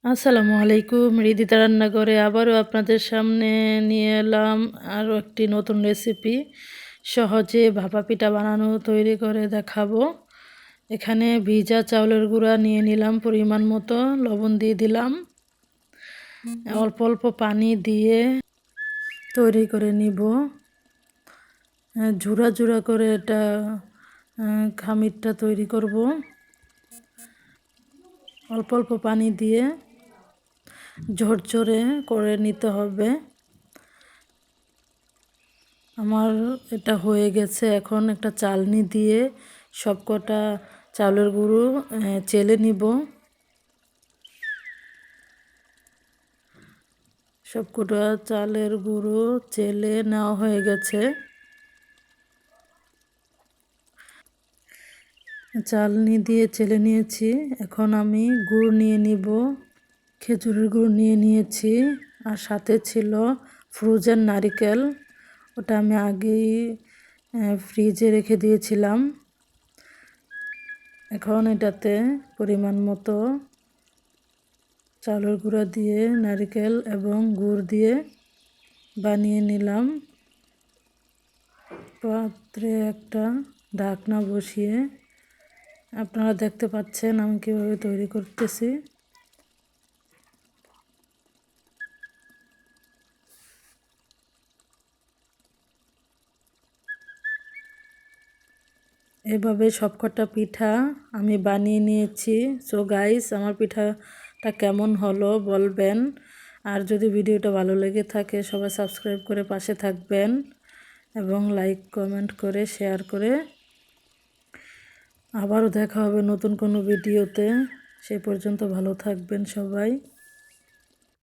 আসসালামু আলাইকুম। হৃদিতা রান্নাঘরে আবারও আপনাদের সামনে নিয়ে এলাম আরও একটি নতুন রেসিপি। সহজে ভাপা পিঠা বানানো তৈরি করে দেখাবো। এখানে ভিজা চাউলের গুঁড়া নিয়ে নিলাম পরিমাণ মতো, লবণ দিয়ে দিলাম, অল্প অল্প পানি দিয়ে তৈরি করে নিব। ঝুরা ঝুরা করে এটা খামিরটা তৈরি করব। অল্প অল্প পানি দিয়ে ঝরঝরে করে নিতে হবে। আমার এটা হয়ে গেছে। এখন একটা চালনি দিয়ে সবকটা চালের গুঁড়ো চেলে নিব। সবকটা চালের গুঁড়ো চেলে নেওয়া হয়ে গেছে। চালনি দিয়ে চেলে নিয়েছি। এখন আমি গুড় নিয়ে নিব। খেজুরের গুড় নিয়ে নিয়েছি, আর সাথে ছিল ফ্রোজেন নারিকেল। ওটা আমি আগেই ফ্রিজে রেখে দিয়েছিলাম। এখন এটাতে পরিমাণ মতো চালের গুঁড়া দিয়ে নারকেল এবং গুড় দিয়ে বানিয়ে নিলাম। পাত্রে একটা ঢাকনা বসিয়ে আপনারা দেখতে পাচ্ছেন আমি কীভাবে তৈরি করতেছি। এভাবে সবকটা পিঠা আমি বানিয়ে নিয়েছি। সো গাইস, আমার পিঠাটা কেমন হলো বলবেন। আর যদি ভিডিওটা ভালো লেগে থাকে সবাই সাবস্ক্রাইব করে পাশে থাকবেন এবং লাইক কমেন্ট করে শেয়ার করে। আবারও দেখা হবে নতুন কোনো ভিডিওতে। সে পর্যন্ত ভালো থাকবেন সবাই।